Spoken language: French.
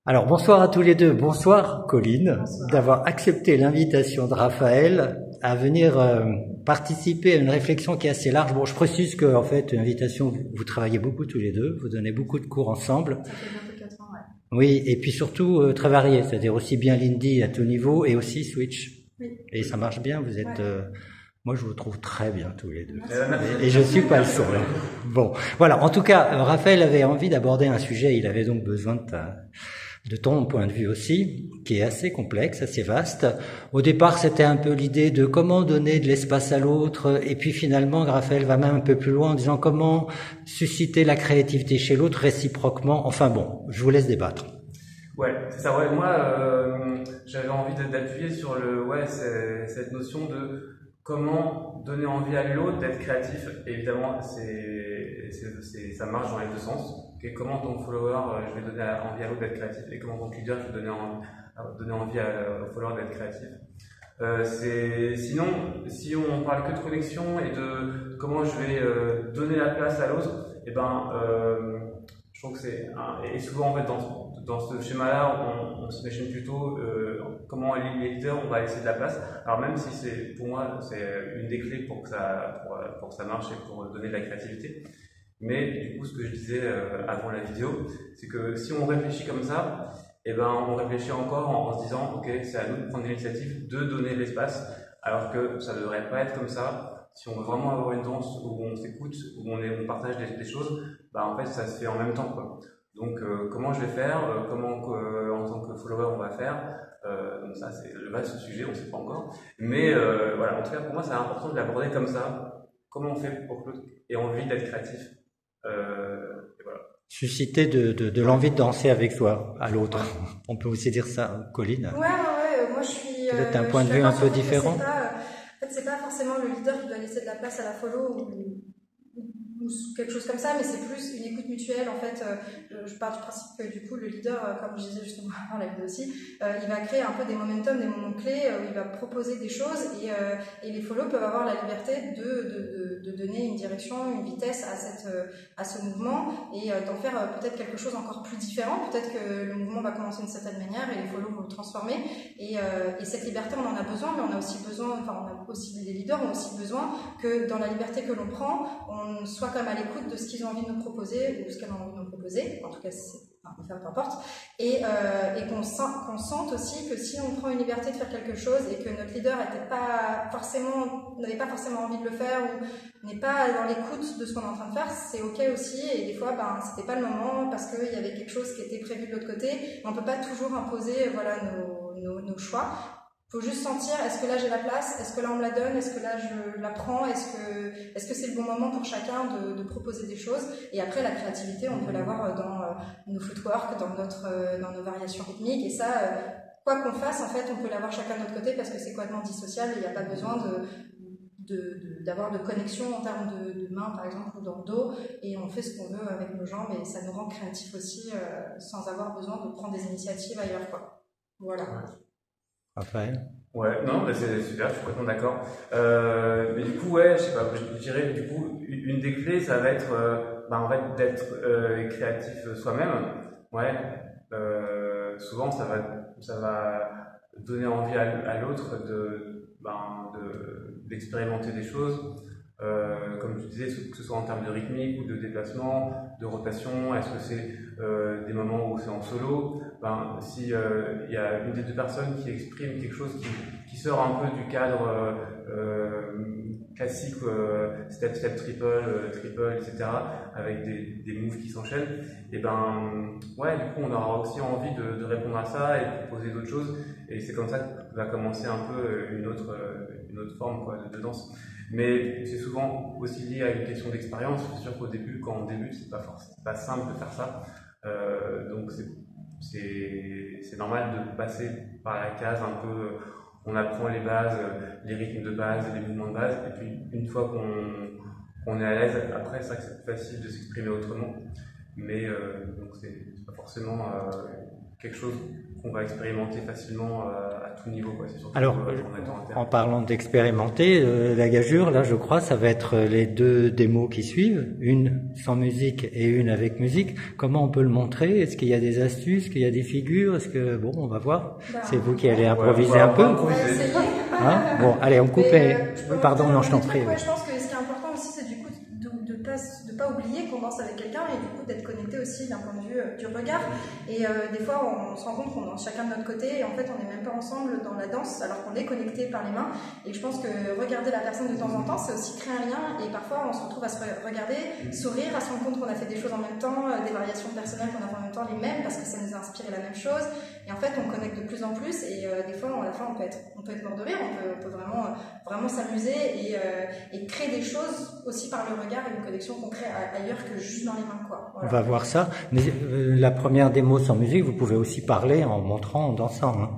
Alors bonsoir à tous les deux, bonsoir Colline, d'avoir accepté l'invitation de Raphaël à venir participer à une réflexion qui est assez large. Bon, je précise que en fait, l'invitation, vous travaillez beaucoup tous les deux, vous donnez beaucoup de cours ensemble. Ça fait bientôt 4 ans, ouais. Oui, et puis surtout très varié, c'est-à-dire aussi bien l'indie à tout niveau et aussi Switch. Oui. Et ça marche bien, vous êtes... Ouais. Moi, je vous trouve très bien tous les deux. Merci. Et je suis pas le seul. Bon, voilà. En tout cas, Raphaël avait envie d'aborder un sujet. Il avait donc besoin de ton point de vue aussi, qui est assez complexe, assez vaste. Au départ, c'était un peu l'idée de comment donner de l'espace à l'autre. Et puis finalement, Raphaël va même un peu plus loin en disant comment susciter la créativité chez l'autre réciproquement. Enfin bon, je vous laisse débattre. Ouais, c'est ça. Ouais, moi, j'avais envie d'appuyer sur cette notion de comment donner envie à l'autre d'être créatif. Et évidemment, ça marche dans les deux sens. Okay, comment en tant que follower, je vais donner envie à l'autre d'être créatif, et comment en tant que leader, je vais donner envie au follower d'être créatif. Sinon, si on parle que de connexion et de comment je vais donner la place à l'autre, et je trouve que et souvent en fait dans ce schéma-là, on s'imagine plutôt comment les leaders on va laisser de la place. Alors même si pour moi c'est une des clés pour que ça marche et pour donner de la créativité. Mais du coup, ce que je disais avant la vidéo, c'est que si on réfléchit comme ça, on réfléchit encore en se disant, ok, c'est à nous de prendre l'initiative de donner de l'espace, alors que ça ne devrait pas être comme ça. Si on veut vraiment avoir une danse où on s'écoute, où on partage des choses, en fait, ça se fait en même temps, quoi. Donc, comment je vais faire, comment en tant que follower on va faire, donc ça, c'est le vaste sujet, on ne sait pas encore. Mais voilà, en tout cas, pour moi, c'est important de l'aborder comme ça. Comment on fait pour que l'autre ait envie d'être créatif? Et voilà. Susciter de l'envie de danser avec toi, à l'autre. On peut aussi dire ça, Colline. Ouais, moi je suis. Peut-être un point de vue un peu différent. En fait, c'est pas forcément le leader qui doit laisser de la place à la follow ou quelque chose comme ça, mais c'est plus une écoute mutuelle. En fait, je pars du principe que du coup, le leader, comme je disais justement avant la vidéo aussi, il va créer un peu des momentum, des moments clés où il va proposer des choses et les follow peuvent avoir la liberté de donner une direction, une vitesse à ce mouvement et d'en faire peut-être quelque chose encore plus différent. Peut-être que le mouvement va commencer d'une certaine manière et les follow vont le transformer. Et cette liberté, on en a besoin, mais on a aussi besoin, les leaders ont aussi besoin que dans la liberté que l'on prend, on soit quand même à l'écoute de ce qu'ils ont envie de nous proposer ou ce qu'elles ont envie de nous proposer. En tout cas, peu importe. Et qu'on sente aussi que si on prend une liberté de faire quelque chose et que notre leader n'avait pas forcément envie de le faire ou n'est pas dans l'écoute de ce qu'on est en train de faire, c'est ok aussi. Et des fois, c'était pas le moment parce qu'il y avait quelque chose qui était prévu de l'autre côté. On peut pas toujours imposer, nos choix. Faut juste sentir, est-ce que là j'ai la place, est-ce que là on me la donne, est-ce que là je la prends, est-ce que c'est le bon moment pour chacun de proposer des choses. Et après la créativité, on peut l'avoir dans nos footwork, dans nos variations rythmiques, et ça, quoi qu'on fasse, en fait, on peut l'avoir chacun de notre côté parce que c'est complètement dissociable et il n'y a pas besoin d'avoir de connexion en termes de main par exemple ou dans le dos, et on fait ce qu'on veut avec nos jambes et ça nous rend créatifs aussi sans avoir besoin de prendre des initiatives ailleurs, quoi. Voilà. Raphaël? Ouais, non, c'est super, je suis complètement d'accord. Mais du coup, ouais, je sais pas, je dirais, du coup, une des clés, ça va être, en fait, d'être créatif soi-même. Ouais, souvent, ça va donner envie à l'autre d'expérimenter des choses. Comme tu disais, que ce soit en termes de rythmique ou de déplacement, de rotation, est-ce que c'est des moments où c'est en solo? Si y a une des deux personnes qui exprime quelque chose qui sort un peu du cadre classique, step, step, triple, etc., avec des moves qui s'enchaînent, et ouais, du coup, on aura aussi envie de répondre à ça et de proposer d'autres choses, et c'est comme ça que va commencer un peu une autre forme, quoi, de danse. Mais c'est souvent aussi lié à une question d'expérience. C'est sûr qu'au début, quand on débute, c'est pas simple de faire ça. Donc c'est normal de passer par la case un peu. On apprend les bases, les rythmes de base, les mouvements de base, et puis une fois qu'on est à l'aise, après c'est vrai que c'est plus facile de s'exprimer autrement. Mais donc c'est pas forcément quelque chose qu'on va expérimenter facilement à tout niveau, quoi. C'est surtout alors, en parlant d'expérimenter, la gageure, là, je crois, ça va être les 2 démos qui suivent, une sans musique et une avec musique. Comment on peut le montrer? Est-ce qu'il y a des astuces? Est-ce qu'il y a des figures? Est-ce que, bon, on va voir. C'est vous qui allez improviser un peu. On va essayer. Hein, bon, allez, on coupe les... Pardon, non, je t'en prie. Ouais, je pense que ce qui est important aussi, c'est du coup de pas oublier qu'on danse avec quelqu'un et du coup d'être connecté aussi d'un point de vue du regard. Et des fois, on se rend compte qu'on danse chacun de notre côté et en fait, on n'est même pas ensemble dans la danse alors qu'on est connecté par les mains. Et je pense que regarder la personne de temps en temps, c'est aussi créer un lien et parfois, on se retrouve à se regarder, sourire, à se rendre compte qu'on a fait des choses en même temps, des variations personnelles qu'on a fait en même temps, les mêmes parce que ça nous a inspiré la même chose. Et en fait, on connecte de plus en plus et des fois, à la fin, on peut être mort de rire, on peut vraiment s'amuser et créer des choses aussi par le regard et une connexion qu'on crée ailleurs que juste dans les mains, quoi. Voilà. On va voir ça. Mais la première démo sans musique, vous pouvez aussi parler en montrant, en dansant. Hein.